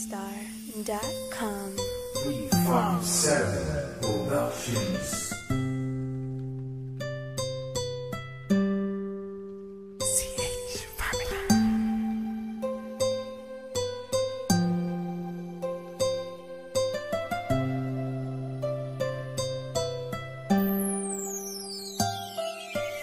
Lovedstar.com. 357 Productions.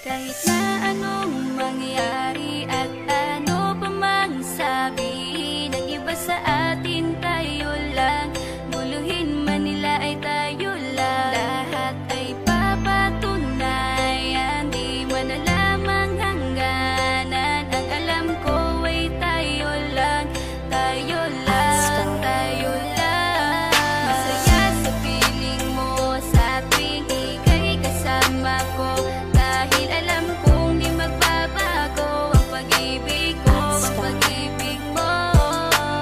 Kahit na anong mangyari at ano pa mang sabihin ng iba sa atin, tayo lang. Guluhin man nila ay tayo lang. Lahat ay papatunayan, di man alamang hangganan. Ang alam ko ay tayo lang, tayo lang, tayo lang. Masaya sa piling mo sa tuwing ika'y kasama ko. Dahil alam kong di magbabago ang pag-ibig ko, ang pag-ibig mo.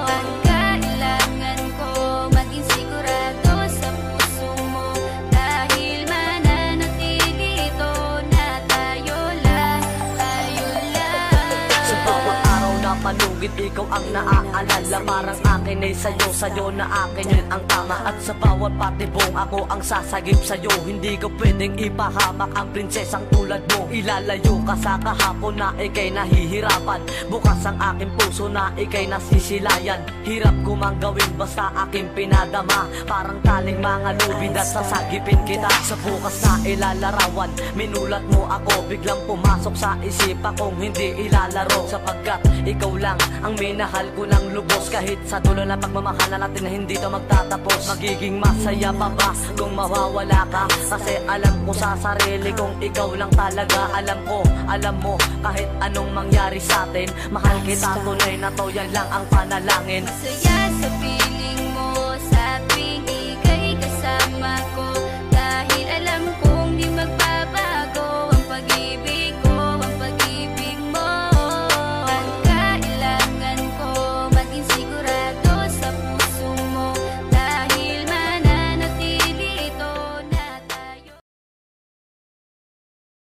Ang kailangan ko maging sigurado sa puso mo. Dahil mananatili ito na tayo lang, tayo lang. Sa bawat araw na palugit, ikaw ang naaalala. Parang akin ay sa'yo, sa'yo na akin yun ang tama. At sa bawat patibong ako ang sasagip sa'yo. Hindi ko pwedeng ipahamak ang prinsesang tulad mo. Ilalayo ka sa kahapon na ikay nahihirapan. Bukas ang aking puso na ikay nasisilayan. Hirap ko mang gawin basta aking pinadama. Parang taling mga lubid at sasagipin kita. Sa bukas na ilalarawan, minulat mo ako. Biglang pumasok sa isipa kong hindi ilalaro. Sapagkat ikaw lang ang minahal ko ng lubos. Kahit sa dulo na pagmamahalan natin na hindi to magtatapos. Magiging masaya pa ba kung mawawala ka? Kasi alam ko sa sarili kong ikaw lang talaga. Alam ko, alam mo, kahit anong mangyari sa atin, mahal kita tunay na to, yan lang ang panalangin. Masaya sa piling